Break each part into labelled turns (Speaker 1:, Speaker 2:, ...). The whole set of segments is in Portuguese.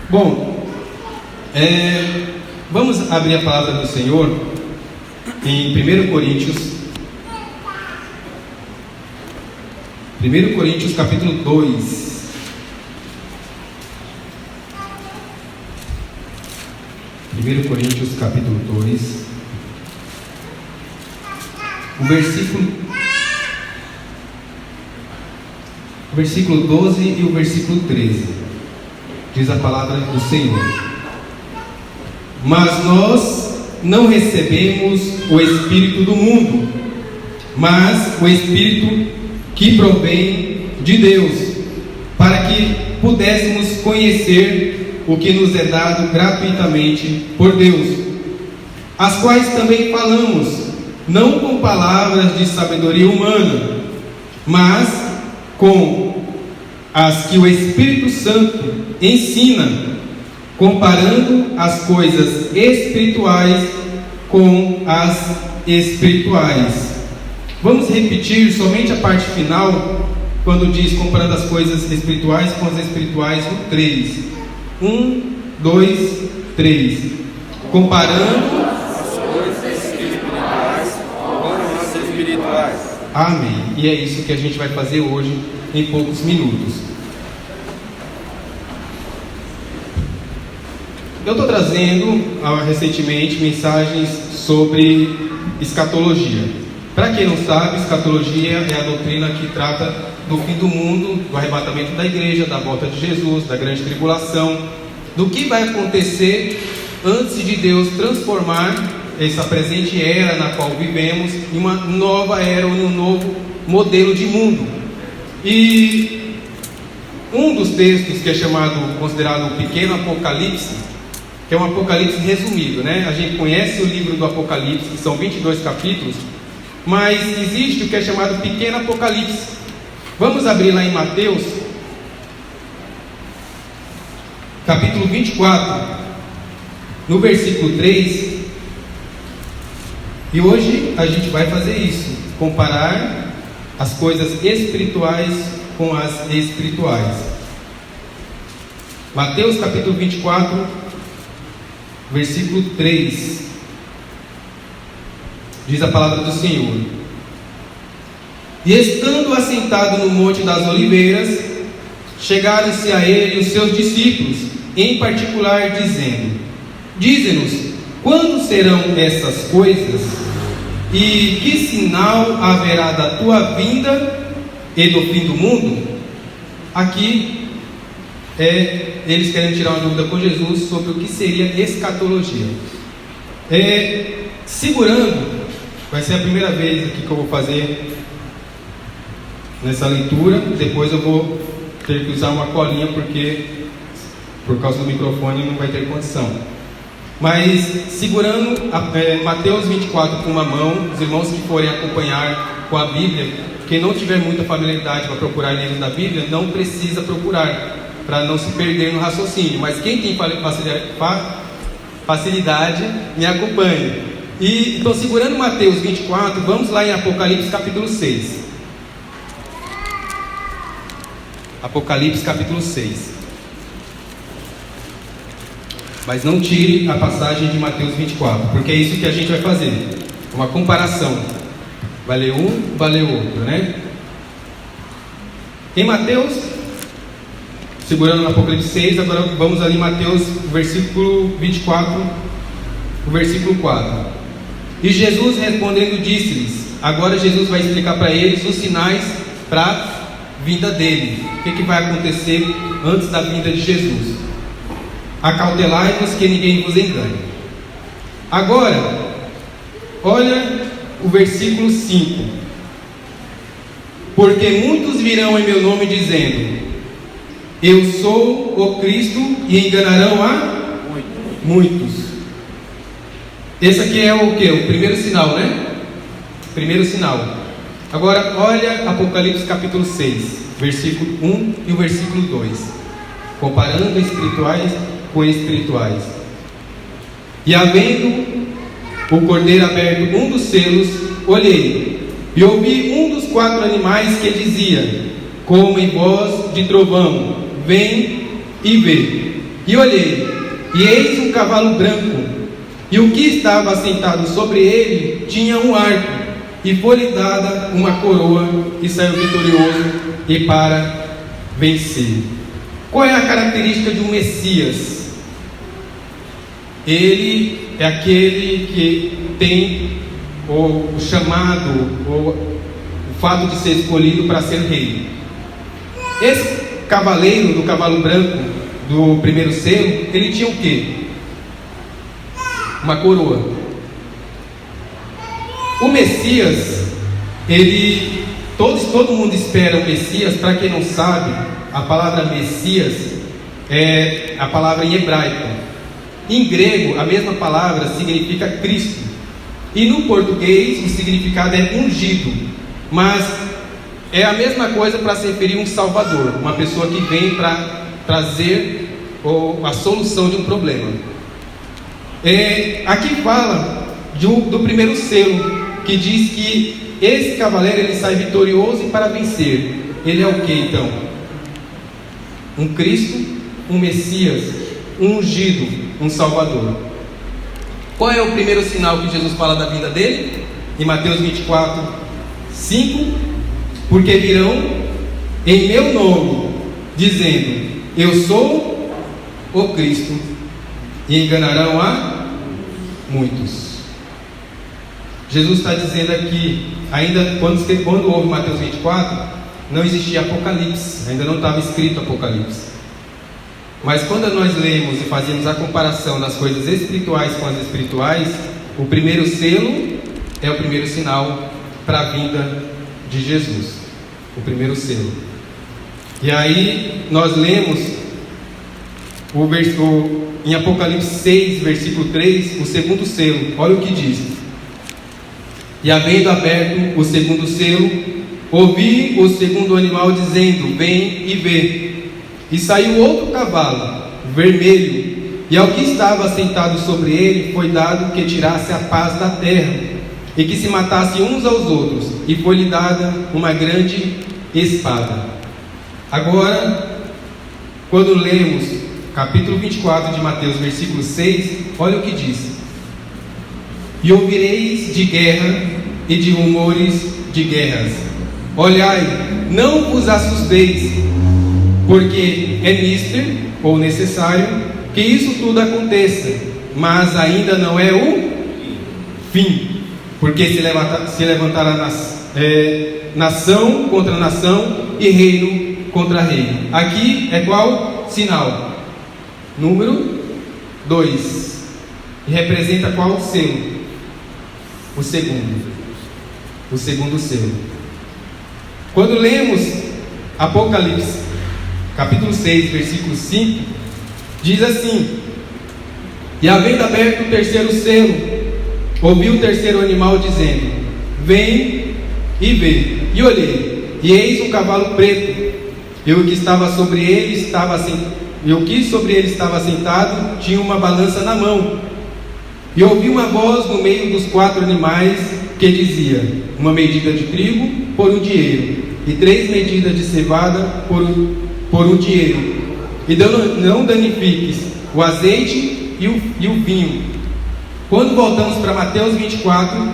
Speaker 1: Bom, vamos abrir a palavra do Senhor em 1 Coríntios capítulo 2. 1 Coríntios capítulo 2, o versículo 12 e o versículo 13, diz a palavra do Senhor: Mas nós não recebemos o Espírito do mundo, mas o Espírito que provém de Deus, para que pudéssemos conhecer o que nos é dado gratuitamente por Deus, as quais também falamos, não com palavras de sabedoria humana, mas com as que o Espírito Santo ensina, comparando as coisas espirituais com as espirituais. Vamos repetir somente a parte final, quando diz comparando as coisas espirituais com as espirituais, no 3. 1, 2, 3. Comparando
Speaker 2: as coisas espirituais com as espirituais.
Speaker 1: Amém. E é isso que a gente vai fazer hoje, em poucos minutos. Eu estou trazendo recentemente mensagens sobre escatologia. Para quem não sabe, escatologia é a doutrina que trata do fim do mundo, do arrebatamento da igreja, da volta de Jesus, da grande tribulação, do que vai acontecer antes de Deus transformar essa presente era na qual vivemos em uma nova era, ou em um novo modelo de mundo. E um dos textos que é considerado o pequeno Apocalipse, que é um Apocalipse resumido, né? A gente conhece o livro do Apocalipse, que são 22 capítulos, mas existe o que é chamado pequeno Apocalipse. Vamos abrir lá em Mateus, capítulo 24, no versículo 3. E hoje a gente vai fazer isso, comparar as coisas espirituais com as espirituais. Mateus capítulo 24, versículo 3. Diz a palavra do Senhor: E estando assentado no Monte das Oliveiras, chegaram-se a ele os seus discípulos, em particular dizendo: Dize-nos, quando serão essas coisas? E que sinal haverá da tua vinda e do fim do mundo? Aqui eles querem tirar uma dúvida com Jesus sobre o que seria escatologia. Segurando, vai ser a primeira vez aqui que eu vou fazer nessa leitura. Depois eu vou ter que usar uma colinha, porque por causa do microfone não vai ter condição. Mas segurando Mateus 24 com uma mão, os irmãos que forem acompanhar com a Bíblia, quem não tiver muita familiaridade para procurar livros da Bíblia, não precisa procurar, para não se perder no raciocínio. Mas quem tem facilidade, me acompanhe. E então, segurando Mateus 24, vamos lá em Apocalipse capítulo 6. Apocalipse capítulo 6. Mas não tire a passagem de Mateus 24, porque é isso que a gente vai fazer, uma comparação. Vai ler um, vai ler outro, né? Em Mateus, segurando no Apocalipse 6, agora vamos ali em Mateus, versículo 24, o versículo 4. E Jesus respondendo disse-lhes, agora Jesus vai explicar para eles os sinais para a vinda dele, o que vai acontecer antes da vinda de Jesus. Acautelai-vos que ninguém vos engane. Agora, olha o versículo 5. Porque muitos virão em meu nome dizendo, eu sou o Cristo, e enganarão a muitos. Esse aqui é o que? O primeiro sinal, né? Primeiro sinal. Agora, olha Apocalipse capítulo 6, versículo 1 e o versículo 2. Comparando espirituais com espirituais. E havendo o cordeiro aberto um dos selos, olhei, e ouvi um dos 4 animais que dizia, como em voz de trovão, vem e vê. E olhei, e eis um cavalo branco, e o que estava assentado sobre ele tinha um arco, e foi-lhe dada uma coroa, e saiu vitorioso e para vencer. Qual é a característica de um Messias? Ele é aquele que tem o chamado, o fato de ser escolhido para ser rei. Esse cavaleiro do cavalo branco, do primeiro selo, ele tinha o quê? Uma coroa. O Messias, todo mundo espera o Messias. Para quem não sabe, a palavra Messias é a palavra em hebraico. Em grego, a mesma palavra significa Cristo. E no português, o significado é ungido. Mas é a mesma coisa para se referir a um salvador, uma pessoa que vem para trazer a solução de um problema. Aqui fala do primeiro selo, que diz que esse cavaleiro ele sai vitorioso e para vencer. Ele é o que então? Um Cristo, um Messias, um ungido, um Salvador. Qual é o primeiro sinal que Jesus fala da vinda dele? Em Mateus 24, 5: porque virão em meu nome, dizendo: eu sou o Cristo, e enganarão a muitos. Jesus está dizendo aqui, ainda quando houve Mateus 24, não existia Apocalipse, ainda não estava escrito Apocalipse. Mas quando nós lemos e fazemos a comparação das coisas espirituais com as espirituais, o primeiro selo é o primeiro sinal para a vinda de Jesus. O primeiro selo. E aí nós lemos em Apocalipse 6, versículo 3, o segundo selo. Olha o que diz: e havendo aberto o segundo selo, ouvi o segundo animal dizendo: vem e vê. E saiu outro cavalo, vermelho, e ao que estava sentado sobre ele foi dado que tirasse a paz da terra, e que se matasse uns aos outros, e foi-lhe dada uma grande espada. Agora, quando lemos capítulo 24 de Mateus, versículo 6, olha o que diz: e ouvireis de guerra e de rumores de guerras. Olhai, não vos assusteis, porque é mister, ou necessário, que isso tudo aconteça, mas ainda não é o fim, porque se levantará nação contra nação e reino contra reino. Aqui é qual sinal? Número 2. E representa qual selo? O segundo. O segundo selo. Quando lemos Apocalipse capítulo 6, versículo 5, diz assim: e havendo aberto o terceiro selo, ouvi o terceiro animal dizendo: vem e vê. E olhei, e eis um cavalo preto, e o que sobre ele estava sentado tinha uma balança na mão. E ouvi uma voz no meio dos 4 animais que dizia: uma medida de trigo por um dinheiro, e 3 medidas de cevada por um dinheiro, e não danifiques o azeite e o vinho. Quando voltamos para Mateus 24,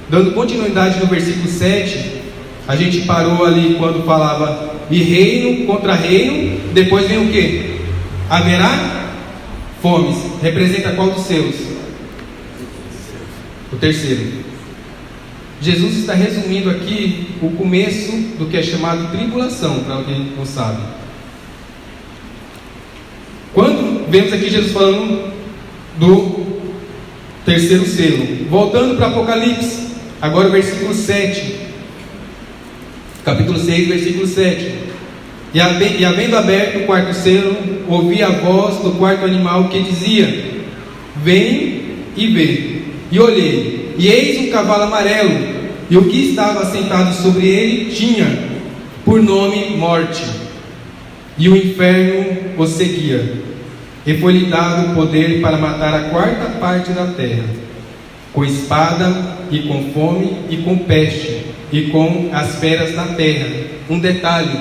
Speaker 1: dando continuidade no versículo 7, a gente parou ali quando falava e reino contra reino. Depois vem o que? Haverá fomes. Representa qual dos selos? O terceiro. Jesus está resumindo aqui o começo do que é chamado tribulação, para alguém não sabe. Quando vemos aqui Jesus falando do terceiro selo, voltando para Apocalipse, agora o versículo 7, capítulo 6, versículo 7. E havendo aberto o quarto selo, ouvi a voz do quarto animal que dizia: vem e vê. E olhei, e eis um cavalo amarelo, e o que estava sentado sobre ele tinha por nome Morte, e o inferno o seguia, e foi-lhe dado o poder para matar a 4ª parte da terra, com espada, e com fome, e com peste, e com as feras da terra. Um detalhe: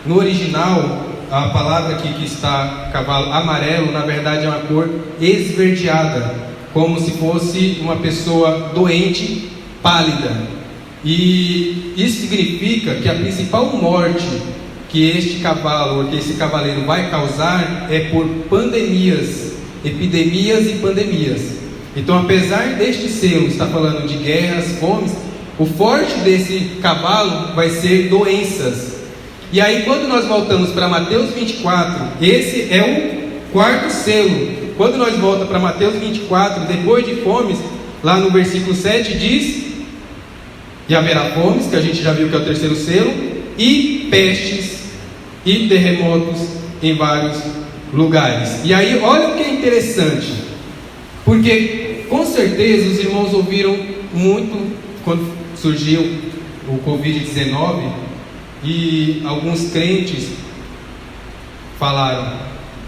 Speaker 1: no original, a palavra aqui que está cavalo amarelo, na verdade é uma cor esverdeada, como se fosse uma pessoa doente, pálida. E isso significa que a principal morte que este cavalo, ou que esse cavaleiro vai causar é por pandemias, epidemias e pandemias. Então, apesar deste selo estar falando de guerras, fomes, o forte desse cavalo vai ser doenças. E aí, quando nós voltamos para Mateus 24, esse é o quarto selo. Quando nós voltamos para Mateus 24, depois de fomes, lá no versículo 7 diz: e haverá fomes, que a gente já viu que é o terceiro selo, e pestes e terremotos em vários lugares. E aí, olha o que é interessante, porque com certeza os irmãos ouviram muito quando surgiu o Covid-19, e alguns crentes falaram: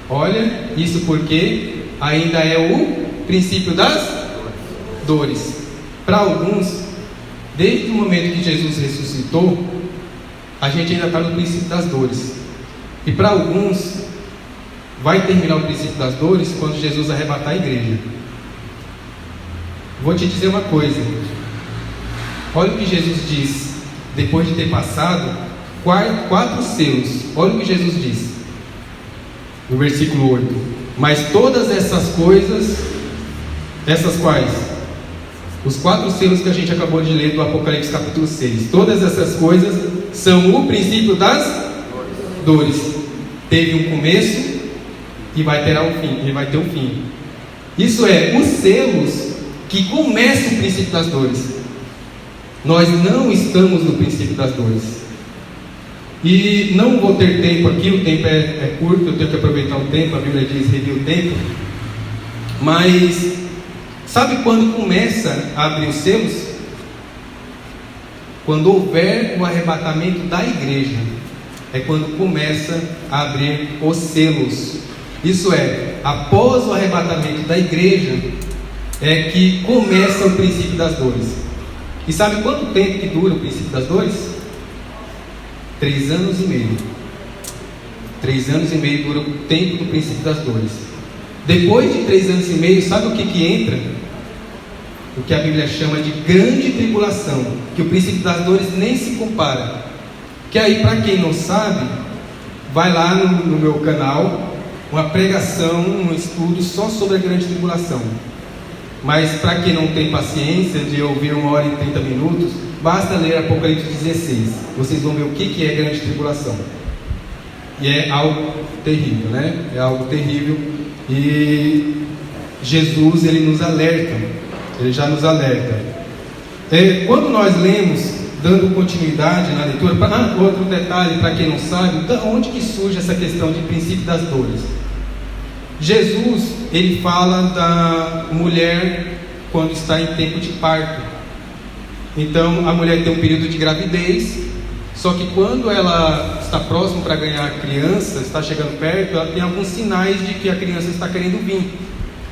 Speaker 1: olha, isso porque ainda é o princípio das dores. Para alguns, desde o momento que Jesus ressuscitou, a gente ainda está no princípio das dores. E para alguns, vai terminar o princípio das dores quando Jesus arrebatar a igreja. Vou te dizer uma coisa. Olha o que Jesus diz, depois de ter passado quatro selos. Olha o que Jesus diz, no versículo 8: mas todas essas coisas, essas quais? Os 4 selos que a gente acabou de ler do Apocalipse capítulo 6. Todas essas coisas são o princípio das dores. Teve um começo e vai ter um fim. E vai ter um fim. Isso é, os selos que começam o princípio das dores. Nós não estamos no princípio das dores. E não vou ter tempo aqui, o tempo é curto, eu tenho que aproveitar o tempo, a Bíblia diz: revi o tempo. Mas sabe quando começa a abrir os selos? Quando houver o arrebatamento da igreja, é quando começa a abrir os selos. Isso é, após o arrebatamento da igreja, é que começa o princípio das dores. E sabe quanto tempo que dura o princípio das dores? 3 anos e meio. 3 anos e meio dura o tempo do princípio das dores. Depois de 3 anos e meio, sabe o que entra? O que a Bíblia chama de grande tribulação, que o princípio das dores nem se compara. Que aí, para quem não sabe, vai lá no meu canal, uma pregação, um estudo só sobre a grande tribulação. Mas para quem não tem paciência de ouvir 1 hora e 30 minutos, basta ler Apocalipse 16. Vocês vão ver o que é grande tribulação. E é algo terrível, né? É algo terrível. E Jesus, ele nos alerta. Ele já nos alerta. Quando nós lemos, dando continuidade na leitura, outro detalhe para quem não sabe, onde que surge essa questão de princípio das dores? Jesus, ele fala da mulher quando está em tempo de parto. Então a mulher tem um período de gravidez, só que quando ela está próxima para ganhar a criança, está chegando perto, ela tem alguns sinais de que a criança está querendo vir.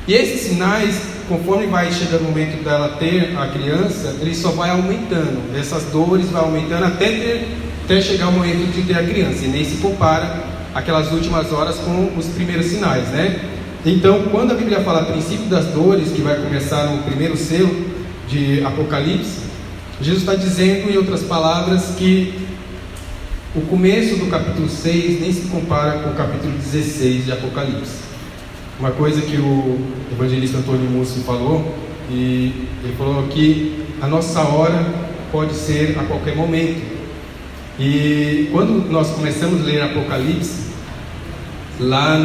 Speaker 1: E esses sinais, conforme vai chegando o momento dela ter a criança, ele só vai aumentando. Essas dores vão aumentando até chegar o momento de ter a criança. E nem se compara aquelas últimas horas com os primeiros sinais, né? Então, quando a Bíblia fala princípio das dores, que vai começar no primeiro selo de Apocalipse, Jesus está dizendo, em outras palavras, que o começo do capítulo 6 nem se compara com o capítulo 16 de Apocalipse. Uma coisa que o evangelista Antônio Múcio falou, e ele falou que a nossa hora pode ser a qualquer momento. E quando nós começamos a ler Apocalipse, lá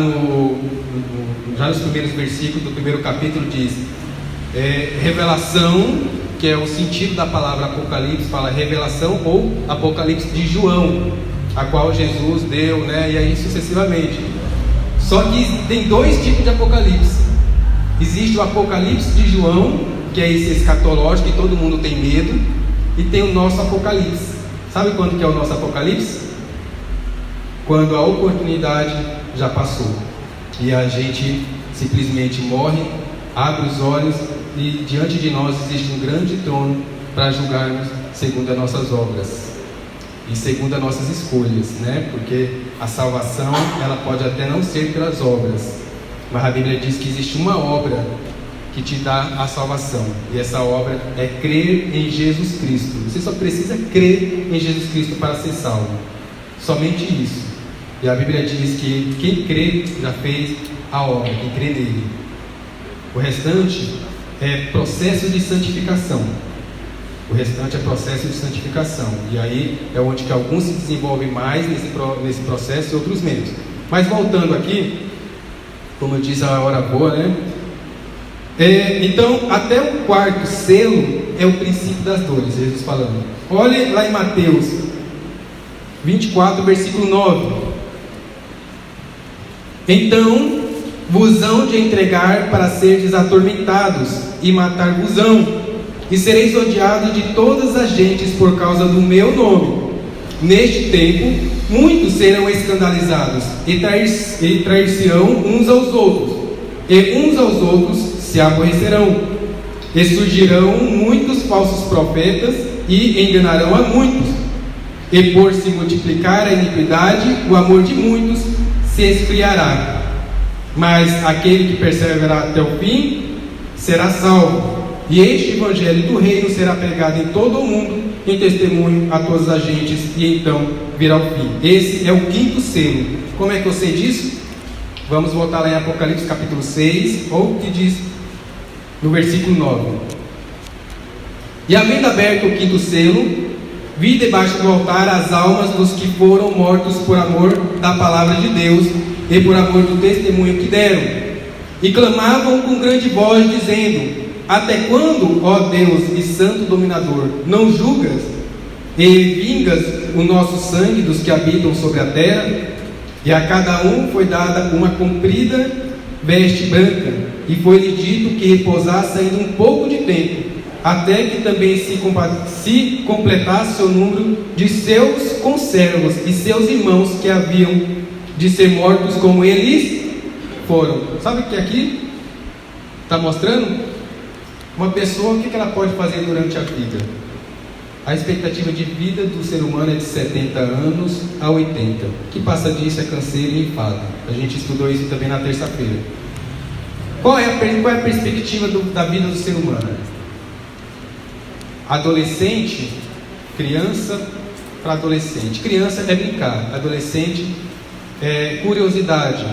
Speaker 1: já nos primeiros versículos do primeiro capítulo diz revelação, que é o sentido da palavra Apocalipse, fala revelação ou Apocalipse de João, a qual Jesus deu, né? E aí sucessivamente. Só que tem 2 tipos de Apocalipse. Existe o Apocalipse de João, que é esse escatológico, que todo mundo tem medo, e tem o nosso Apocalipse. Sabe quando que é o nosso Apocalipse? Quando a oportunidade já passou e a gente simplesmente morre, abre os olhos e diante de nós existe um grande trono para julgarmos segundo as nossas obras e segundo as nossas escolhas, né? Porque A salvação, ela pode até não ser pelas obras, mas a Bíblia diz que existe uma obra que te dá a salvação, e essa obra é crer em Jesus Cristo. Você só precisa crer em Jesus Cristo para ser salvo, somente isso. E a Bíblia diz que quem crê já fez a obra, quem crê nele. O restante é processo de santificação. O restante é processo de santificação. E aí é onde que alguns se desenvolvem mais nesse processo e outros menos. Mas voltando aqui, como eu disse, a hora boa, né? Então, até o quarto selo é o princípio das dores, Jesus falando. Olhe lá em Mateus 24, versículo 9. Então vos hão de entregar para serdes atormentados, e matar-vos-ão, e sereis odiados de todas as gentes por causa do meu nome. Neste tempo, muitos serão escandalizados, e trair-se-ão uns aos outros, e uns aos outros se aborrecerão, e surgirão muitos falsos profetas, e enganarão a muitos. E por se multiplicar a iniquidade, o amor de muitos se esfriará. Mas aquele que perseverar até o fim será salvo. E este evangelho do reino será pregado em todo o mundo, em testemunho a todas as gentes, e então virá o fim. Esse é o quinto selo. Como é que eu sei disso? Vamos voltar lá em Apocalipse capítulo 6, ou o que diz no versículo 9. E havendo aberto o quinto selo, vi debaixo do altar as almas dos que foram mortos por amor da palavra de Deus e por amor do testemunho que deram, e clamavam com grande voz, dizendo: até quando, ó Deus e santo dominador, não julgas e vingas o nosso sangue dos que habitam sobre a terra? E a cada um foi dada uma comprida veste branca, e foi-lhe dito que repousasse ainda um pouco de tempo, até que também se completasse o número de seus conservos e seus irmãos que haviam de ser mortos como eles foram. Sabe o que aqui está mostrando? Uma pessoa, o que ela pode fazer durante a vida? A expectativa de vida do ser humano é de 70 anos a 80. O que passa disso é canseiro e enfado. A gente estudou isso também na terça-feira. Qual é a perspectiva da vida do ser humano? Adolescente, criança para adolescente. Criança é brincar, adolescente é curiosidade,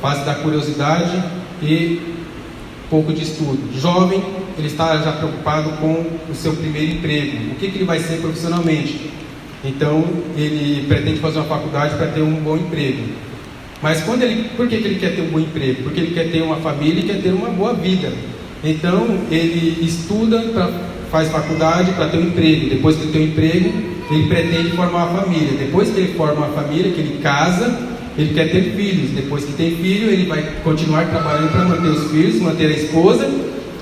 Speaker 1: fase da curiosidade e pouco de estudo. Jovem, ele está já preocupado com o seu primeiro emprego, o que ele vai ser profissionalmente. Então ele pretende fazer uma faculdade para ter um bom emprego. Mas por que ele quer ter um bom emprego? Porque ele quer ter uma família e quer ter uma boa vida. Então ele estuda, faz faculdade para ter um emprego. Depois que ele tem um emprego, ele pretende formar uma família. Depois que ele forma uma família, que ele casa, ele quer ter filhos. Depois que tem filho, ele vai continuar trabalhando para manter os filhos, manter a esposa.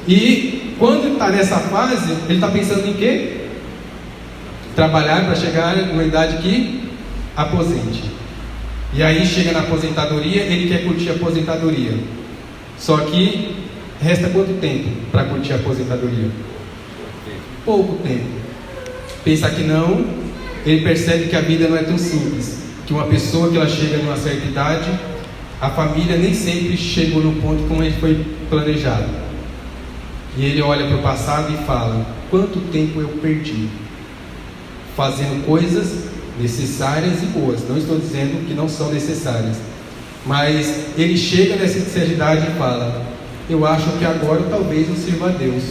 Speaker 1: E quando ele está nessa fase, ele está pensando em quê? Trabalhar para chegar numa idade que aposente. E aí chega na aposentadoria, ele quer curtir a aposentadoria. Só que resta quanto tempo para curtir a aposentadoria? Pouco tempo. Pensa que não, ele percebe que a vida não é tão simples. Que uma pessoa que ela chega numa certa idade, a família nem sempre chegou no ponto como ele foi planejado. E ele olha para o passado e fala: quanto tempo eu perdi fazendo coisas necessárias e boas. Não estou dizendo que não são necessárias, mas ele chega nessa idade e fala: eu acho que agora talvez eu sirva a Deus.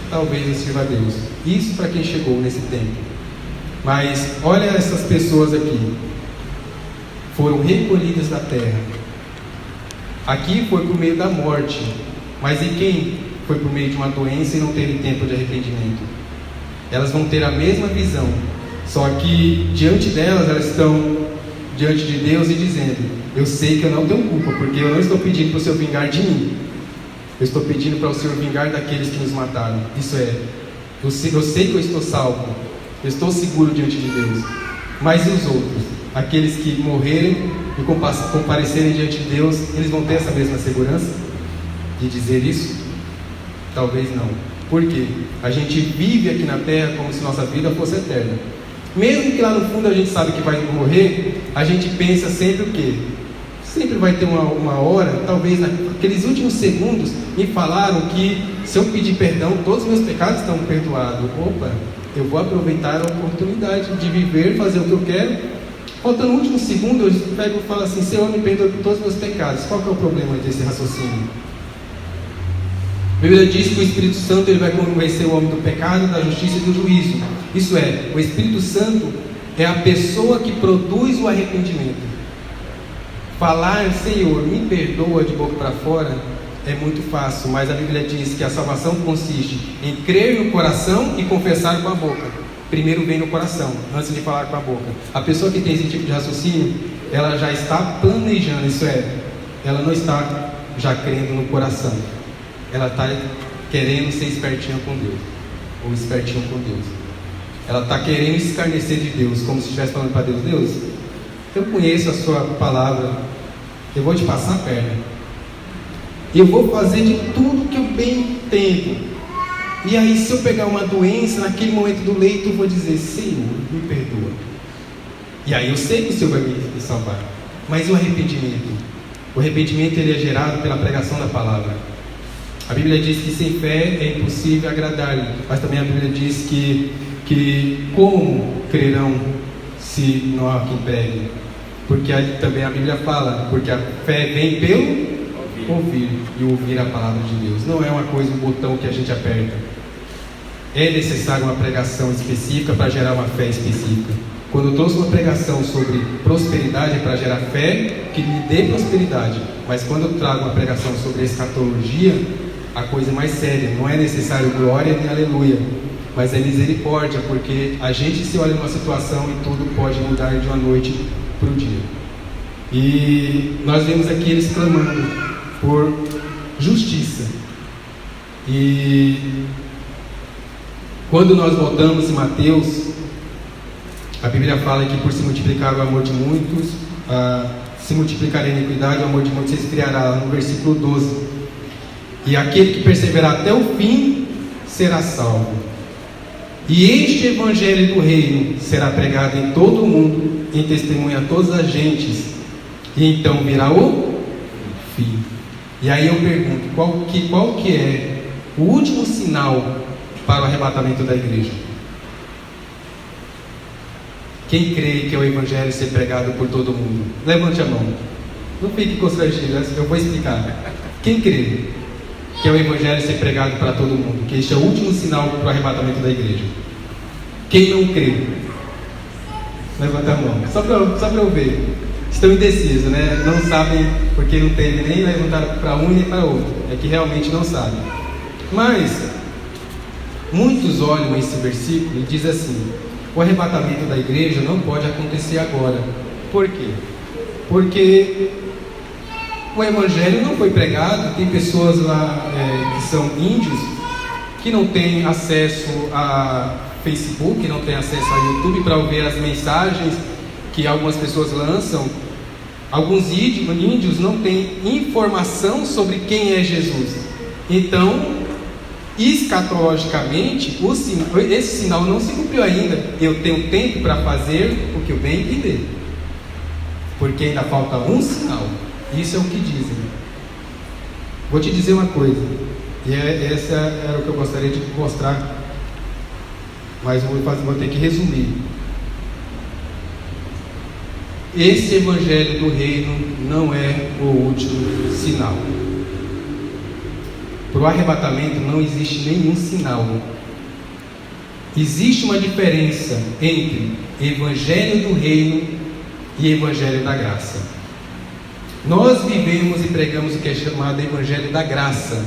Speaker 1: Talvez eu sirva a Deus. Isso para quem chegou nesse tempo. Mas olha essas pessoas aqui, foram recolhidas da terra. Aqui foi por meio da morte, mas e quem foi por meio de uma doença e não teve tempo de arrependimento? Elas vão ter a mesma visão, só que diante delas, elas estão diante de Deus e dizendo: eu sei que eu não tenho culpa, porque eu não estou pedindo para o Senhor vingar de mim, eu estou pedindo para o Senhor vingar daqueles que nos mataram. Isso é, eu sei que eu estou salvo, eu estou seguro diante de Deus. Mas e os outros? Aqueles que morrerem e comparecerem diante de Deus, eles vão ter essa mesma segurança de dizer isso? Talvez não. Por quê? A gente vive aqui na terra como se nossa vida fosse eterna. Mesmo que lá no fundo a gente sabe que vai morrer, a gente pensa sempre o quê? Sempre vai ter uma hora, talvez naqueles últimos segundos, me falaram que se eu pedir perdão, todos os meus pecados estão perdoados. Opa, eu vou aproveitar a oportunidade de viver, fazer o que eu quero. Faltando o último segundo, eu pego e falo assim: Senhor, me perdoe por todos os meus pecados. Qual que é o problema desse raciocínio? A Bíblia diz que o Espírito Santo ele vai convencer o homem do pecado, da justiça e do juízo. Isso é, o Espírito Santo é a pessoa que produz o arrependimento. Falar, Senhor, me perdoa de boca para fora, é muito fácil, mas a Bíblia diz que a salvação consiste em crer no coração e confessar com a boca. Primeiro vem no coração, antes de falar com a boca. A pessoa que tem esse tipo de raciocínio, ela já está planejando, isso é, ela não está já crendo no coração. Ela está querendo ser espertinha com Deus, ou espertinho com Deus. Ela está querendo escarnecer de Deus, como se estivesse falando para Deus: Deus, eu conheço a sua palavra, eu vou te passar a perna, eu vou fazer de tudo que eu bem entendo. E aí, se eu pegar uma doença, naquele momento do leito, eu vou dizer: Senhor, me perdoa. E aí eu sei que o Senhor vai me salvar. Mas e o arrependimento? O arrependimento ele é gerado pela pregação da palavra. A Bíblia diz que sem fé é impossível agradar-lhe, mas também a Bíblia diz que como crerão se não há quem pregue? Porque também a Bíblia fala, porque a fé vem pelo ouvir, e ouvir a palavra de Deus. Não é uma coisa, um botão que a gente aperta. É necessário uma pregação específica para gerar uma fé específica. Quando eu trouxe uma pregação sobre prosperidade, é para gerar fé que me dê prosperidade. Mas quando eu trago uma pregação sobre escatologia, a coisa é mais séria. Não é necessário glória nem aleluia, mas é misericórdia, porque a gente se olha numa situação e tudo pode mudar de uma noite para o dia. E nós vemos aqui eles clamando por justiça. E quando nós voltamos em Mateus, a Bíblia fala que por se multiplicar o amor de muitos, se multiplicar a iniquidade, o amor de muitos se esfriará, no versículo 12. E aquele que perseverar até o fim será salvo. E este evangelho do reino será pregado em todo o mundo, em testemunho a todas as gentes, e então virá o fim. E aí eu pergunto, qual que é o último sinal para o arrebatamento da igreja? Quem crê que é o evangelho ser pregado por todo mundo? Levante a mão. Não fique constrangido, eu vou explicar. Quem crê que é o evangelho ser pregado para todo mundo, que este é o último sinal para o arrebatamento da igreja? Quem não crê? Levanta a mão, só para eu ver. Estão indecisos, né? Não sabem, porque não teve nem levantar para um nem para outro. É que realmente não sabem. Mas muitos olham esse versículo e dizem assim: o arrebatamento da igreja não pode acontecer agora. Por quê? Porque o evangelho não foi pregado. Tem pessoas lá que são índios, que não têm acesso a Facebook, não têm acesso a YouTube para ouvir as mensagens que algumas pessoas lançam. Alguns índios não têm informação sobre quem é Jesus. Então, escatologicamente, esse sinal não se cumpriu ainda. Eu tenho tempo para fazer o que eu bem entender, porque ainda falta um sinal. Isso é o que dizem. Vou te dizer uma coisa, e essa era o que eu gostaria de mostrar, mas vou ter que resumir. Esse evangelho do reino não é o último sinal. Para o arrebatamento não existe nenhum sinal. Existe uma diferença entre evangelho do reino e evangelho da graça. Nós vivemos e pregamos o que é chamado evangelho da graça.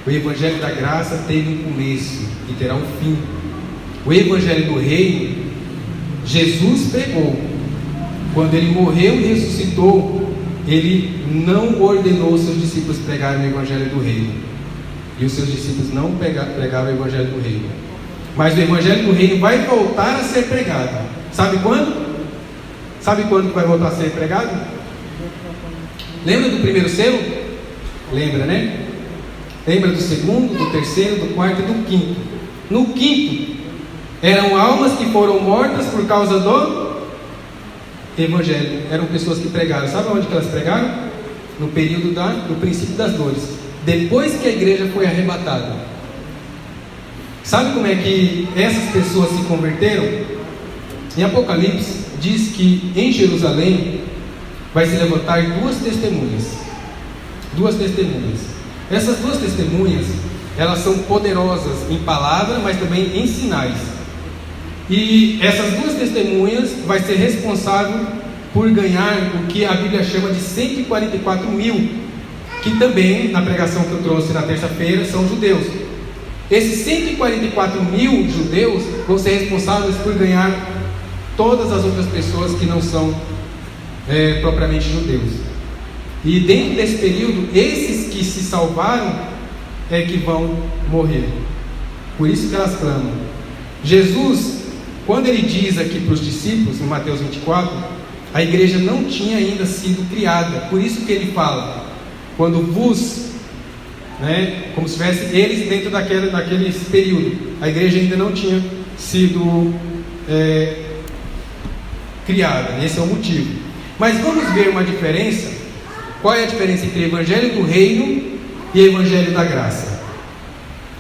Speaker 1: O evangelho da graça teve um começo e terá um fim. O evangelho do reino, Jesus pregou. Quando ele morreu e ressuscitou, ele não ordenou os seus discípulos pregarem o evangelho do reino. E os seus discípulos não pregaram o evangelho do reino. Mas o evangelho do reino vai voltar a ser pregado. Sabe quando? Sabe quando que vai voltar a ser pregado? Lembra do primeiro selo? Lembra, né? Lembra do segundo, do terceiro, do quarto e do quinto. No quinto Eram almas que foram mortas por causa do Evangelho. Eram pessoas que pregaram. Sabe onde que elas pregaram? No período do princípio das dores, depois que a igreja foi arrebatada. Sabe como é que essas pessoas se converteram? Em Apocalipse diz que em Jerusalém vai se levantar duas testemunhas. Essas duas testemunhas, elas são poderosas em palavra, mas também em sinais. E essas duas testemunhas vai ser responsável por ganhar o que a Bíblia chama de 144 mil, que também, na pregação que eu trouxe na terça-feira, são judeus. Esses 144 mil judeus vão ser responsáveis por ganhar todas as outras pessoas que não são propriamente judeus. E dentro desse período, esses que se salvaram é que vão morrer. Por isso que elas clamam. Jesus, quando ele diz aqui para os discípulos, em Mateus 24, a igreja não tinha ainda sido criada. Por isso que ele fala, quando vos, como se tivesse eles dentro daquele período, a igreja ainda não tinha sido criada. Esse é o motivo. Mas vamos ver uma diferença. Qual é a diferença entre o evangelho do reino e o evangelho da graça?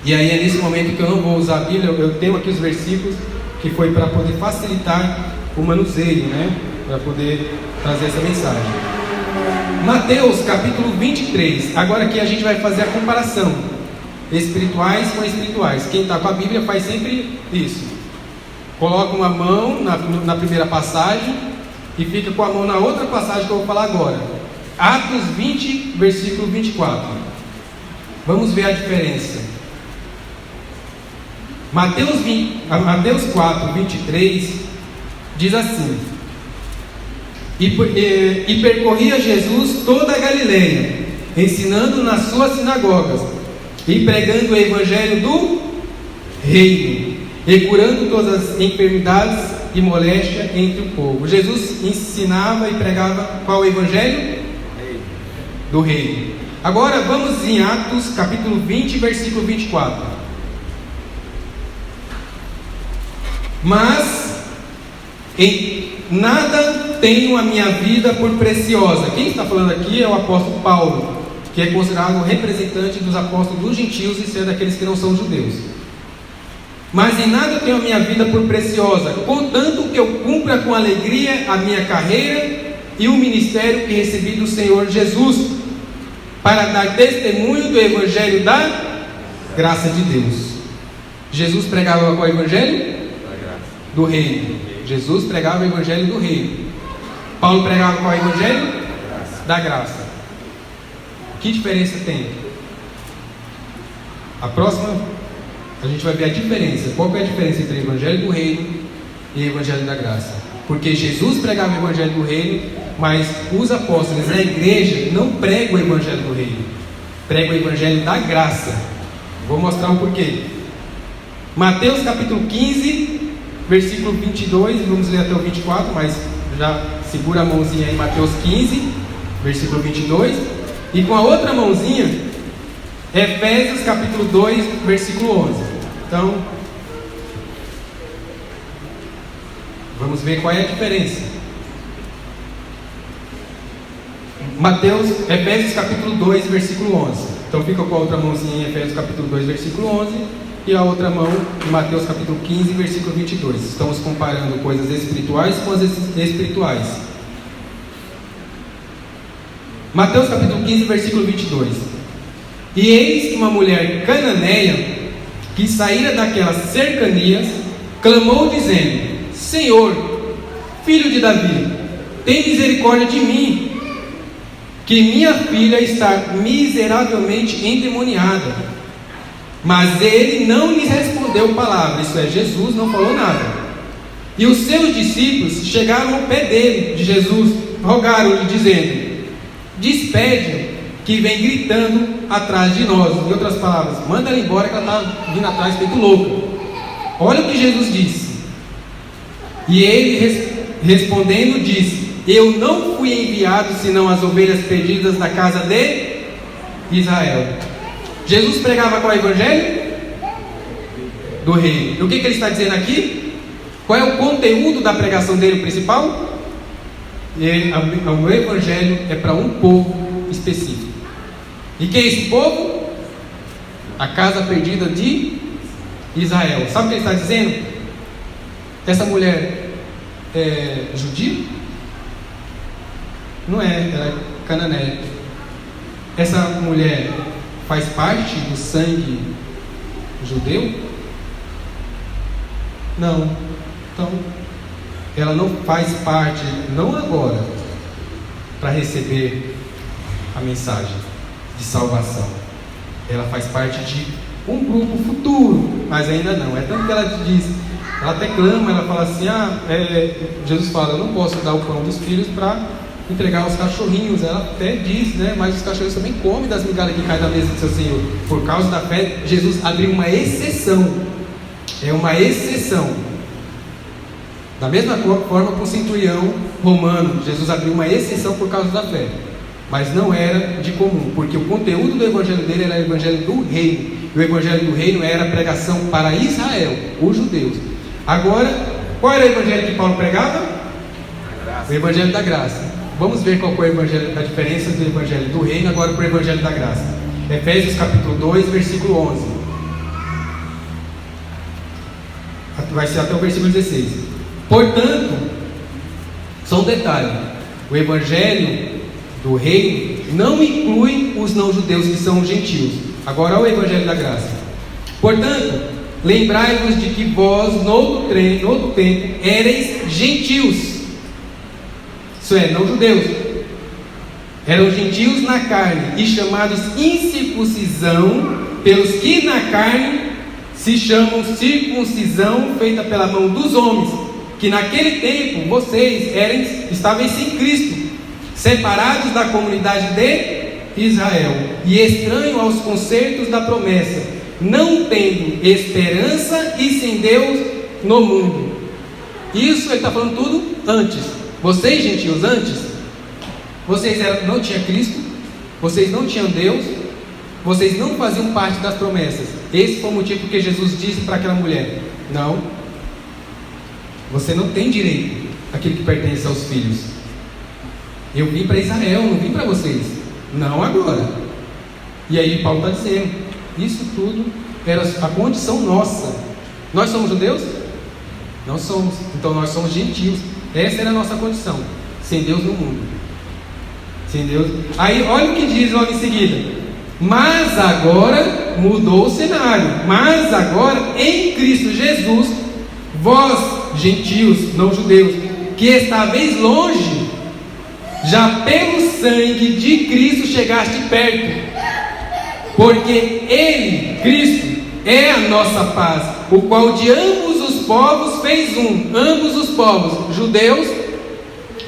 Speaker 1: E aí é nesse momento que eu não vou usar a Bíblia. Eu tenho aqui os versículos que foi para poder facilitar o manuseio, para poder trazer essa mensagem. Mateus capítulo 23. Agora aqui a gente vai fazer a comparação espirituais com espirituais. Quem está com a Bíblia faz sempre isso. Coloca uma mão na primeira passagem e fica com a mão na outra passagem que eu vou falar agora. Atos 20, versículo 24. Vamos ver a diferença. Mateus 4, 23 diz assim: E percorria Jesus toda a Galileia, ensinando nas suas sinagogas e pregando o evangelho do reino, e curando todas as enfermidades e moléstia entre o povo. Jesus ensinava e pregava qual evangelho? Do reino. Agora vamos em Atos capítulo 20, versículo 24. Mas em nada tenho a minha vida por preciosa. Quem está falando aqui é o apóstolo Paulo, que é considerado o representante dos apóstolos dos gentios e ser daqueles que não são judeus. Mas em nada tenho a minha vida por preciosa, contanto que eu cumpra com alegria a minha carreira e o ministério que recebi do Senhor Jesus, para dar testemunho do evangelho da graça de Deus. Jesus pregava qual evangelho? Do reino. Jesus pregava o evangelho do reino. Paulo pregava qual evangelho? Da graça. Que diferença tem? A próxima a gente vai ver a diferença. Qual é a diferença entre o evangelho do reino e o evangelho da graça? Porque Jesus pregava o evangelho do reino, mas os apóstolos, a igreja, não pregam o evangelho do reino, pregam o evangelho da graça. Vou mostrar o porquê. Mateus capítulo 15, versículo 22, vamos ler até o 24, mas já segura a mãozinha aí, Mateus 15, versículo 22, e com a outra mãozinha, Efésios capítulo 2, versículo 11. Então, vamos ver qual é a diferença. Efésios capítulo 2, versículo 11. Então fica com a outra mãozinha em Efésios capítulo 2, versículo 11, e a outra mão em Mateus capítulo 15, versículo 22. Estamos comparando coisas espirituais com as espirituais. Mateus capítulo 15, versículo 22. E eis que uma mulher cananeia, que saíra daquelas cercanias, clamou dizendo: Senhor, filho de Davi, tem misericórdia de mim, que minha filha está miseravelmente endemoniada. Mas ele não lhes respondeu palavra. Isso é, Jesus não falou nada. E os seus discípulos chegaram ao pé dele, de Jesus, rogaram-lhe dizendo: despede, que vem gritando atrás de nós. Em outras palavras, manda ela embora, que ela está vindo atrás feito louco. Olha o que Jesus disse. E ele respondendo disse: eu não fui enviado senão as ovelhas perdidas da casa de Israel. Jesus pregava qual evangelho? Do reino. E o que ele está dizendo aqui? Qual é o conteúdo da pregação dele principal? O evangelho é para um povo específico. E quem é esse povo? A casa perdida de Israel. Sabe o que ele está dizendo? Essa mulher é judia? Não é, ela é cananeia. Essa mulher faz parte do sangue judeu? Não. Então, ela não faz parte, não agora, para receber a mensagem de salvação. Ela faz parte de um grupo futuro, mas ainda não. É tanto que ela diz, ela até clama, ela fala assim, Jesus fala, eu não posso dar o pão dos filhos para entregar aos cachorrinhos. Ela até diz, né, mas os cachorrinhos também comem das migalhas que caem da mesa do seu Senhor. Por causa da fé, Jesus abriu uma exceção. É uma exceção. Da mesma forma com o centurião romano, Jesus abriu uma exceção por causa da fé, mas não era de comum, porque o conteúdo do evangelho dele era o evangelho do reino, e o evangelho do reino era a pregação para Israel, os judeus. Agora, qual era o evangelho que Paulo pregava? O evangelho da graça. Vamos ver qual foi a diferença do evangelho do reino agora para o evangelho da graça. Efésios capítulo 2, versículo 11. Vai ser até o versículo 16. Portanto, só um detalhe: o evangelho do reino não inclui os não-judeus que são os gentios. Agora, o evangelho da graça. Portanto, lembrai-vos de que vós, no outro tempo, éreis gentios. Isso é, não-judeus. Eram gentios na carne e chamados incircuncisão pelos que na carne se chamam circuncisão feita pela mão dos homens. Que naquele tempo vocês estavam sem Cristo, separados da comunidade de Israel e estranhos aos concertos da promessa, não tendo esperança e sem Deus no mundo. Isso ele está falando tudo antes. Vocês, gentios, antes, vocês não tinham Cristo, vocês não tinham Deus, vocês não faziam parte das promessas. Esse foi o motivo porque Jesus disse para aquela mulher: não, você não tem direito àquilo que pertence aos filhos. Eu vim para Israel, não vim para vocês. Não agora. E aí Paulo está dizendo, isso tudo era a condição nossa. Nós somos judeus? Não somos. Então nós somos gentios. Essa era a nossa condição. Sem Deus no mundo. Sem Deus. Aí olha o que diz logo em seguida. Mas agora mudou o cenário. Mas agora em Cristo Jesus, vós, gentios, não judeus, que estáveis longe, já pelo sangue de Cristo chegaste perto, porque Ele, Cristo, é a nossa paz, o qual de ambos os povos fez um. Ambos os povos, judeus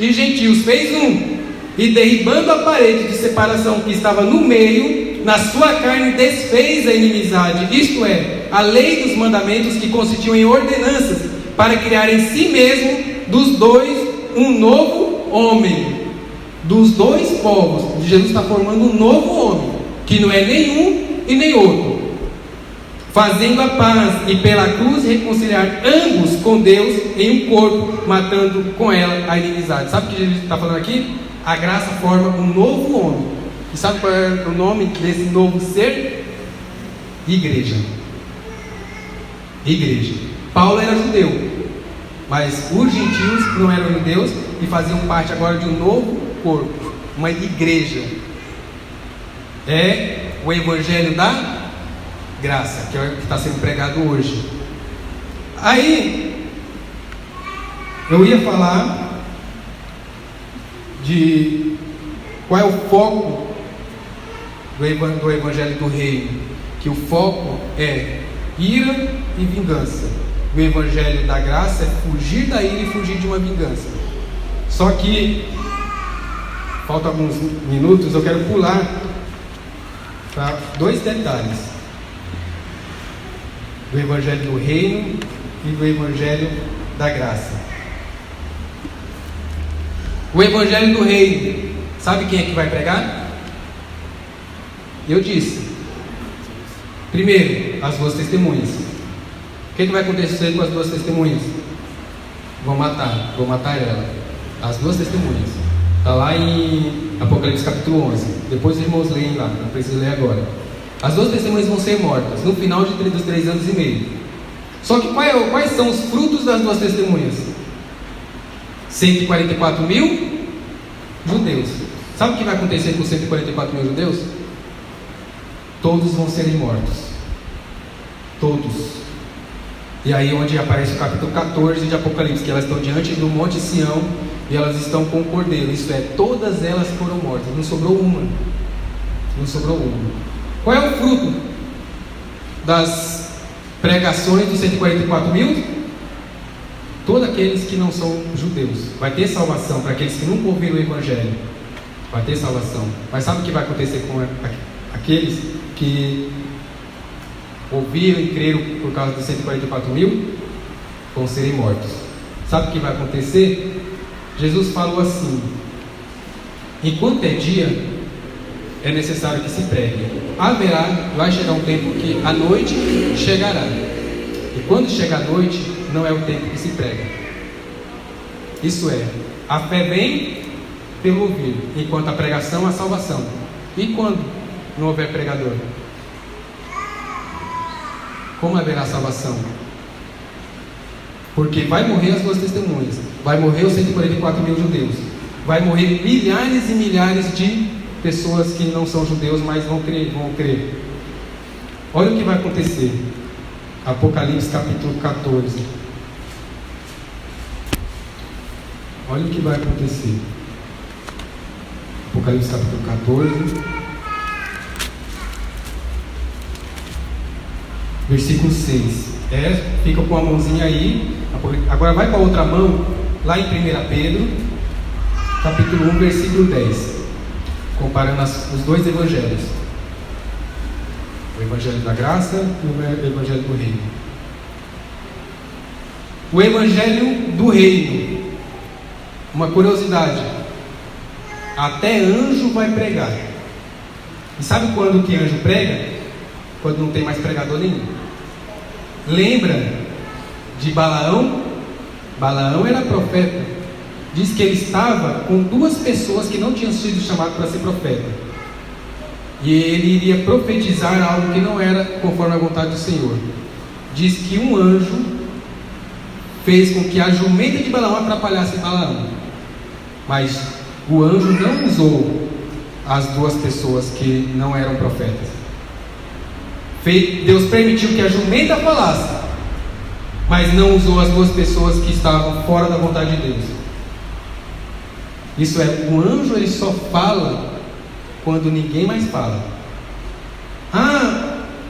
Speaker 1: e gentios, fez um, e derribando a parede de separação que estava no meio, na sua carne desfez a inimizade, isto é, a lei dos mandamentos que consistiam em ordenanças, para criar em si mesmo dos dois um novo homem. Dos dois povos, Jesus está formando um novo homem, que não é nenhum e nem outro, fazendo a paz e pela cruz reconciliar ambos com Deus em um corpo, matando com ela a inimizade. Sabe o que Jesus está falando aqui? A graça forma um novo homem. E sabe qual é o nome desse novo ser? Igreja. Igreja. Paulo era judeu, mas os gentios não eram judeus e faziam parte agora de um novo corpo, uma igreja. É o evangelho da graça, que é o que está sendo pregado hoje. Aí eu ia falar de qual é o foco do evangelho do reino, que o foco é ira e vingança. O evangelho da graça é fugir da ira e fugir de uma vingança. Só que faltam alguns minutos, eu quero pular para dois detalhes do evangelho do reino e do evangelho da graça. O evangelho do reino, sabe quem é que vai pregar? Eu disse. Primeiro, as duas testemunhas. O que vai acontecer com as duas testemunhas? vão matar ela. As duas testemunhas. Está lá em Apocalipse capítulo 11. Depois os irmãos leem lá, não precisa ler agora. As duas testemunhas vão ser mortas no final dos 3 anos e meio. Só que quais são os frutos das duas testemunhas? 144 mil judeus. Sabe o que vai acontecer com 144 mil judeus? Todos vão serem mortos. Todos. E aí onde aparece o capítulo 14 de Apocalipse, que elas estão diante do Monte Sião e elas estão com o Cordeiro. Isso é, todas elas foram mortas. Não sobrou uma. Não sobrou uma. Qual é o fruto das pregações dos 144 mil? Todos aqueles que não são judeus. Vai ter salvação para aqueles que nunca ouviram o Evangelho. Vai ter salvação. Mas sabe o que vai acontecer com aqueles que ouviram e creram por causa dos 144 mil? Vão serem mortos. Sabe o que vai acontecer? Jesus falou assim: enquanto é dia, é necessário que se pregue. Vai chegar um tempo que a noite chegará. E quando chega a noite, não é o tempo que se prega. Isso é, a fé vem pelo ouvir, enquanto a pregação é a salvação. E quando não houver pregador? Como haverá salvação? Porque vai morrer as duas testemunhas, vai morrer os 144 mil judeus, vai morrer milhares e milhares de pessoas que não são judeus, mas vão crer. Olha o que vai acontecer. Apocalipse capítulo 14. Olha o que vai acontecer. Apocalipse capítulo 14, versículo 6. Fica com a mãozinha aí. Agora vai para a outra mão, lá em 1 Pedro, capítulo 1, versículo 10. Comparando os dois evangelhos. O evangelho da graça e o evangelho do reino. O evangelho do reino. Uma curiosidade. Até anjo vai pregar. E sabe quando que anjo prega? Quando não tem mais pregador nenhum. Lembra de Balaão? Balaão era profeta. Diz que ele estava com 2 pessoas que não tinham sido chamadas para ser profeta. E ele iria profetizar algo que não era conforme a vontade do Senhor. Diz que um anjo fez com que a jumenta de Balaão atrapalhasse Balaão. Mas o anjo não usou as 2 pessoas que não eram profetas. Deus permitiu que a jumenta falasse, mas não usou as 2 pessoas que estavam fora da vontade de Deus. Isso é, o anjo ele só fala quando ninguém mais fala.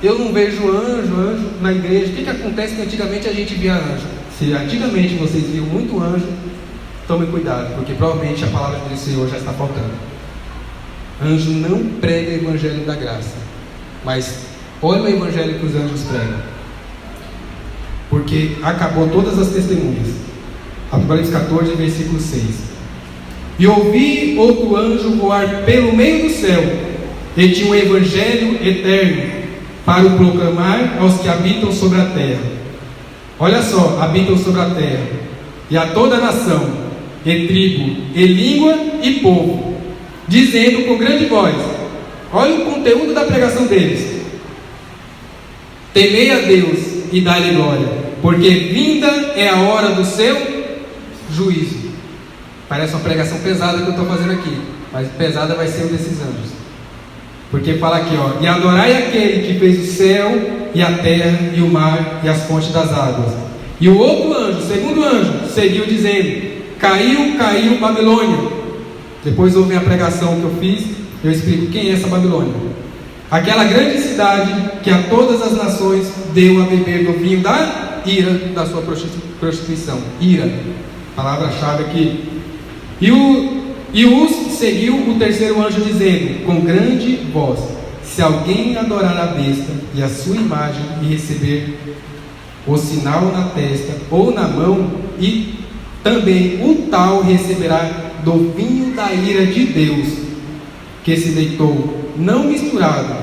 Speaker 1: Eu não vejo anjo na igreja. O que acontece que antigamente a gente via anjo? Se antigamente vocês viram muito anjo, tome cuidado, porque provavelmente a palavra do Senhor já está faltando. Anjo não prega o evangelho da graça, mas olha o evangelho que os anjos pregam, porque acabou todas as testemunhas. Apocalipse 14, versículo 6. E ouvi outro anjo voar pelo meio do céu, e tinha um evangelho eterno para o proclamar aos que habitam sobre a terra. Olha só, habitam sobre a terra, e a toda nação, e tribo, e língua e povo, dizendo com grande voz. Olha o conteúdo da pregação deles: temei a Deus e dai-lhe glória, porque vinda é a hora do seu juízo. Parece uma pregação pesada que eu estou fazendo aqui, mas pesada vai ser o desses anjos. Porque fala aqui, e adorai aquele que fez o céu e a terra e o mar e as fontes das águas. E o outro anjo, o segundo anjo, seguiu dizendo: caiu Babilônia. Depois ouvem a pregação que eu fiz, eu explico quem é essa Babilônia. Aquela grande cidade que a todas as nações deu a beber do vinho da ira da sua prostituição. Ira, palavra-chave aqui. E os seguiu o terceiro anjo dizendo com grande voz: se alguém adorar a besta e a sua imagem e receber o sinal na testa ou na mão, e também o tal receberá do vinho da ira de Deus, que se deitou, não misturado,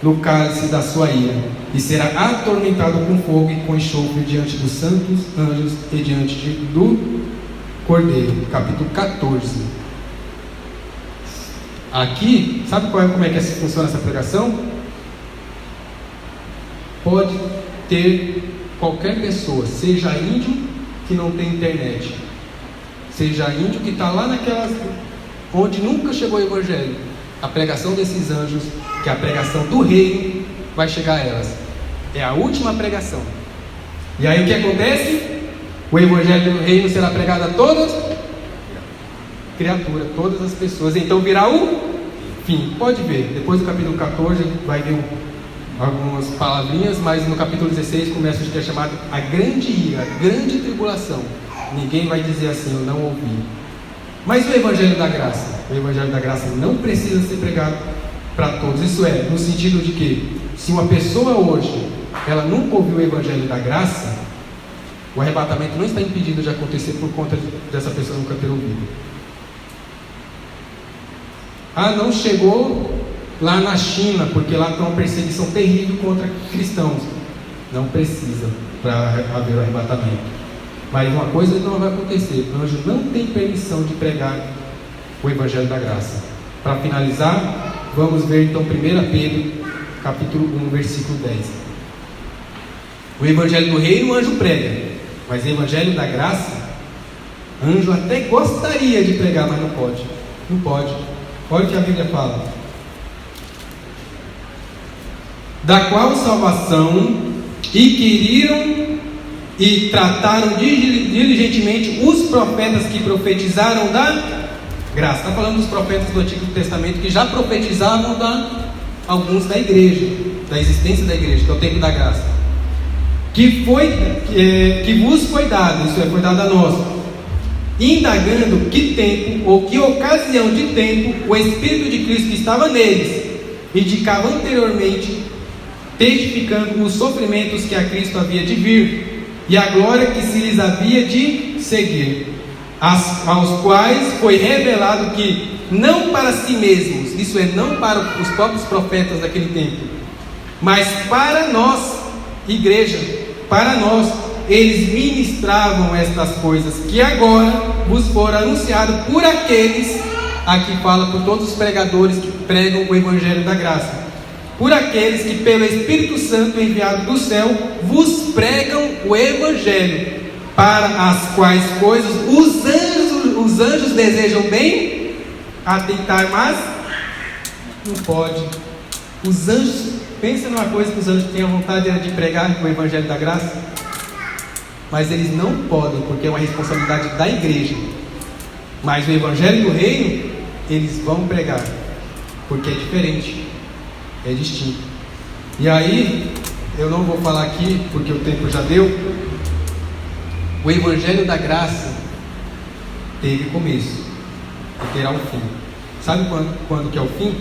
Speaker 1: no cálice da sua ira, e será atormentado com fogo e com enxofre diante dos santos anjos e diante do Cordeiro. Capítulo 14. Aqui, sabe como é que funciona essa pregação? Pode ter qualquer pessoa, seja índio que não tem internet, seja índio que está lá naquelas onde nunca chegou o evangelho. A pregação desses anjos, que é a pregação do reino, vai chegar a elas. É a última pregação. E aí o que acontece? O evangelho do reino será pregado a todas criaturas, todas as pessoas. Então virá o fim. Pode ver, depois do capítulo 14 vai ver algumas palavrinhas, mas no capítulo 16 começa a ser chamado a grande ira, a grande tribulação. Ninguém vai dizer assim, eu não ouvi. Mas o evangelho da graça? O evangelho da graça não precisa ser pregado para todos. Isso é, no sentido de que, se uma pessoa hoje, ela nunca ouviu o evangelho da graça, o arrebatamento não está impedido de acontecer por conta dessa pessoa nunca ter ouvido. Ah, não chegou lá na China, porque lá tem uma perseguição terrível contra cristãos. Não precisa para haver o arrebatamento. Mas uma coisa não vai acontecer: o anjo não tem permissão de pregar o evangelho da graça. Para finalizar, vamos ver então 1 Pedro, capítulo 1, versículo 10. O evangelho do reino o anjo prega, mas o evangelho da graça, anjo até gostaria de pregar, mas não pode. Não pode. Olha o que a Bíblia fala: da qual salvação inquiriram e trataram diligentemente os profetas que profetizaram da graça. Está falando dos profetas do Antigo Testamento que já profetizavam alguns da igreja, da existência da igreja, que é o tempo da graça, que vos foi dado, isso é, foi dado a nós, indagando que tempo ou que ocasião de tempo o Espírito de Cristo que estava neles indicava anteriormente, testificando os sofrimentos que a Cristo havia de vir e a glória que se lhes havia de seguir, aos quais foi revelado que não para si mesmos, isso é, não para os próprios profetas daquele tempo, mas para nós, igreja, para nós, eles ministravam estas coisas que agora vos foram anunciadas por aqueles, aqui fala por todos os pregadores que pregam o evangelho da graça, por aqueles que pelo Espírito Santo enviado do céu vos pregam o evangelho, para as quais coisas os anjos desejam bem atentar, mas não pode. Os anjos, pensa numa coisa que os anjos têm a vontade de pregar o evangelho da graça, mas eles não podem, porque é uma responsabilidade da igreja. Mas o evangelho do reino eles vão pregar, porque é diferente, é distinto. E aí, eu não vou falar aqui, porque o tempo já deu. O evangelho da graça teve começo e terá um fim. Sabe quando que é o fim?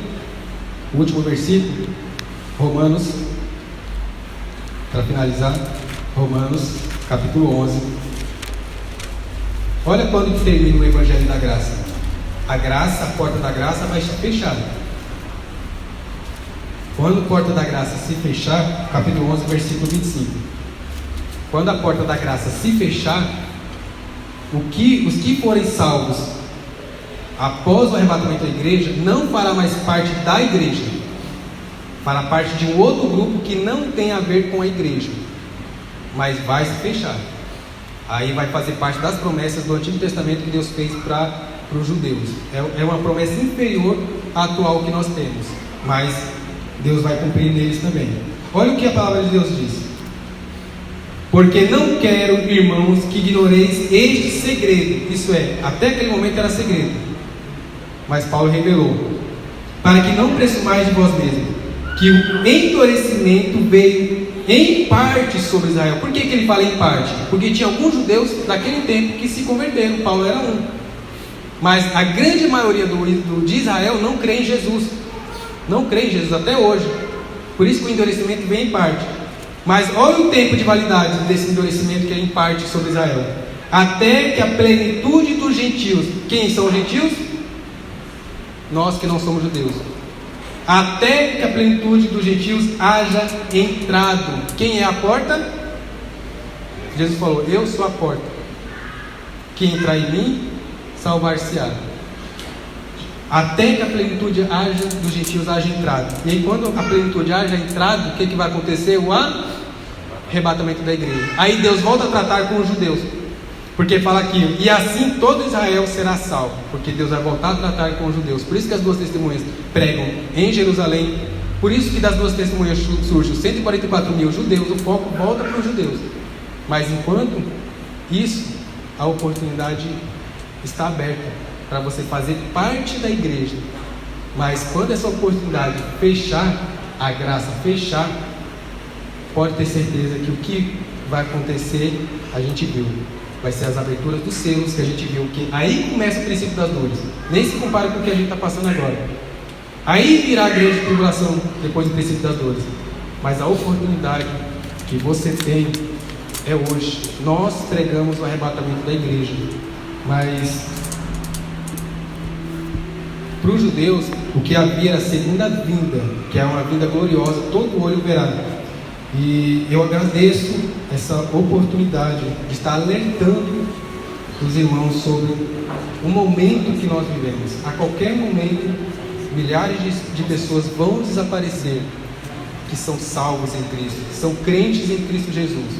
Speaker 1: O último versículo, Romanos, para finalizar, Romanos capítulo 11. Olha quando que termina o evangelho da graça. A graça, a porta da graça vai estar fechada. Quando a porta da graça se fechar, capítulo 11, versículo 25. Quando a porta da graça se fechar, os que forem salvos após o arrebatamento da igreja, não fará mais parte da igreja, fará parte de um outro grupo que não tem a ver com a igreja, mas vai se fechar. Aí vai fazer parte das promessas do Antigo Testamento que Deus fez para os judeus. É uma promessa inferior à atual que nós temos, mas Deus vai cumprir neles também. Olha o que a palavra de Deus diz: porque não quero, irmãos, que ignoreis este segredo. Isso é, até aquele momento era segredo, mas Paulo revelou, para que não presumais de vós mesmos, que o endurecimento veio em parte sobre Israel. Por que ele fala em parte? Porque tinha alguns judeus daquele tempo que se converteram, Paulo era um, mas a grande maioria de Israel não crê em Jesus, não crê em Jesus até hoje. Por isso que o endurecimento vem em parte. Mas olha o tempo de validade desse endurecimento que é em parte sobre Israel, até que a plenitude dos gentios. Quem são os gentios? Nós que não somos judeus. até que a plenitude dos gentios haja entrado. Quem é a porta? Jesus falou: eu sou a porta. Quem entrar em mim, salvar-se-á. Até que a plenitude dos gentios haja entrado. E aí, quando a plenitude haja entrado, o que vai acontecer? O arrebatamento da igreja. Aí Deus volta a tratar com os judeus, porque fala aqui: e assim todo Israel será salvo. Porque Deus vai voltar a tratar com os judeus. Por isso que as duas testemunhas pregam em Jerusalém. Por isso que das duas testemunhas surgem os 144 mil judeus. O foco volta para os judeus. Mas enquanto isso, a oportunidade está aberta para você fazer parte da igreja. Mas quando essa oportunidade fechar, a graça fechar, pode ter certeza que o que vai acontecer, a gente viu. Vai ser as aberturas dos selos que a gente viu. Que aí começa o princípio das dores. Nem se compara com o que a gente está passando agora. Aí virá a grande tribulação depois do princípio das dores. Mas a oportunidade que você tem é hoje. Nós pregamos o arrebatamento da igreja. Mas para os judeus, o que havia era a segunda vinda, que é uma vinda gloriosa, todo olho verá. E eu agradeço essa oportunidade de estar alertando os irmãos sobre o momento que nós vivemos. A qualquer momento, milhares de pessoas vão desaparecer, que são salvos em Cristo, que são crentes em Cristo Jesus,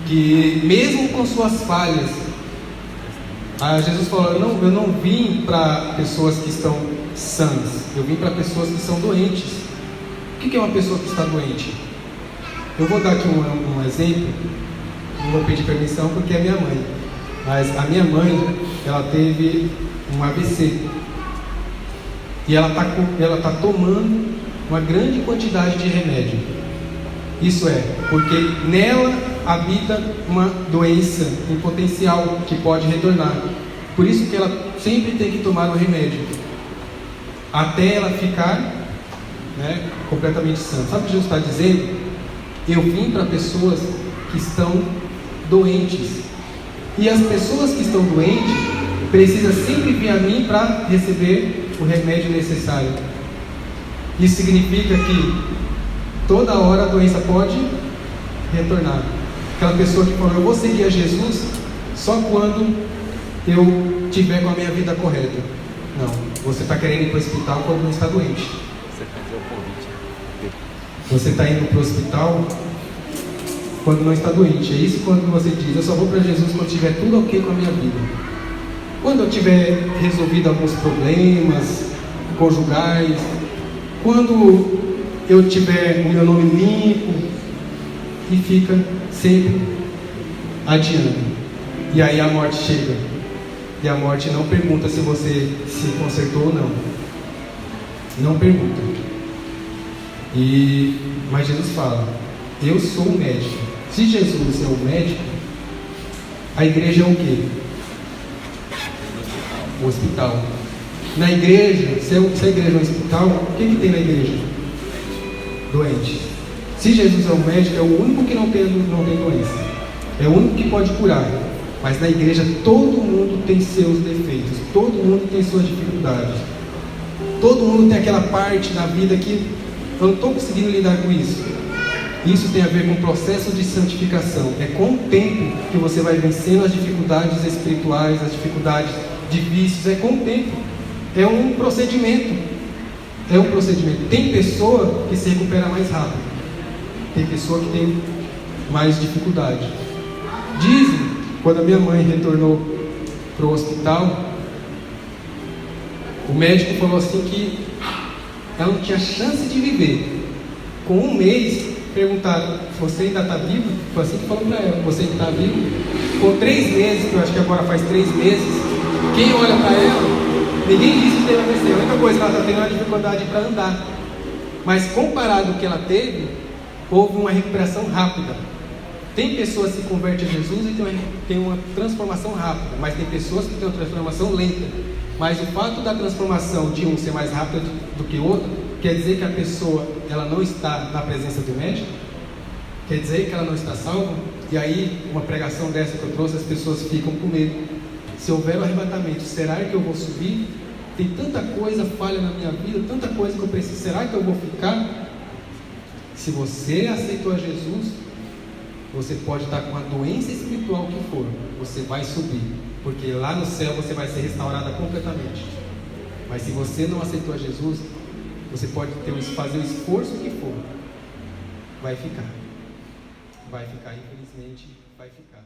Speaker 1: que mesmo com suas falhas, Jesus falou: eu não vim para pessoas que estão sãs, eu vim para pessoas que são doentes. O que é uma pessoa que está doente? Eu vou dar aqui um exemplo, não vou pedir permissão porque é minha mãe, mas a minha mãe, ela teve um AVC, e ela está tomando uma grande quantidade de remédio. Isso é, porque nela habita uma doença em potencial que pode retornar. Por isso que ela sempre tem que tomar o remédio, até ela ficar completamente sã. Sabe o que Jesus está dizendo? Eu vim para pessoas que estão doentes. E as pessoas que estão doentes precisam sempre vir a mim para receber o remédio necessário. Isso significa que toda hora a doença pode retornar. Aquela pessoa que falou: eu vou seguir a Jesus só quando eu tiver com a minha vida correta. Não, você está querendo ir para o hospital quando não está doente. Você está indo para o hospital quando não está doente. É isso quando você diz: eu só vou para Jesus quando tiver tudo ok com a minha vida. Quando eu tiver resolvido alguns problemas conjugais, quando eu tiver o meu nome limpo, e fica sempre adiando. E aí a morte chega. E a morte não pergunta se você se consertou ou não. Não pergunta. Mas Jesus fala: eu sou o médico. Se Jesus é o médico, a igreja é o quê? O hospital. Na igreja, se a igreja é um hospital, o que tem na igreja? Doente. Se Jesus é o médico, é o único que não tem doença. É o único que pode curar. Mas na igreja todo mundo tem seus defeitos. Todo mundo tem suas dificuldades. Todo mundo tem aquela parte da vida que eu não estou conseguindo lidar com isso. Isso tem a ver com o processo de santificação. É com o tempo que você vai vencendo as dificuldades espirituais, as dificuldades de vícios. É com o tempo. É um procedimento. É um procedimento. Tem pessoa que se recupera mais rápido. Tem pessoa que tem mais dificuldade. Dizem, quando a minha mãe retornou para o hospital, o médico falou assim que ela não tinha chance de viver. Com um mês, perguntaram: você ainda está vivo? Foi assim que falou para ela: você ainda está vivo? Com 3 meses, que eu acho que agora faz 3 meses, quem olha para ela, ninguém disse que teve AVC. A única coisa que ela está tendo é uma dificuldade para andar. Mas comparado ao que ela teve, houve uma recuperação rápida. Tem pessoas que se convertem a Jesus e tem uma transformação rápida, mas tem pessoas que têm uma transformação lenta. Mas o fato da transformação de um ser mais rápida do que o outro, quer dizer que a pessoa ela não está na presença do médico? Quer dizer que ela não está salva? E aí, uma pregação dessa que eu trouxe, as pessoas ficam com medo. Se houver o arrebatamento, será que eu vou subir? tem tanta coisa falha na minha vida, tanta coisa que eu preciso, será que eu vou ficar? Se você aceitou a Jesus, você pode estar com a doença espiritual que for, você vai subir, porque lá no céu você vai ser restaurada completamente. Mas se você não aceitou a Jesus, você pode fazer o esforço que for, vai ficar, infelizmente vai ficar.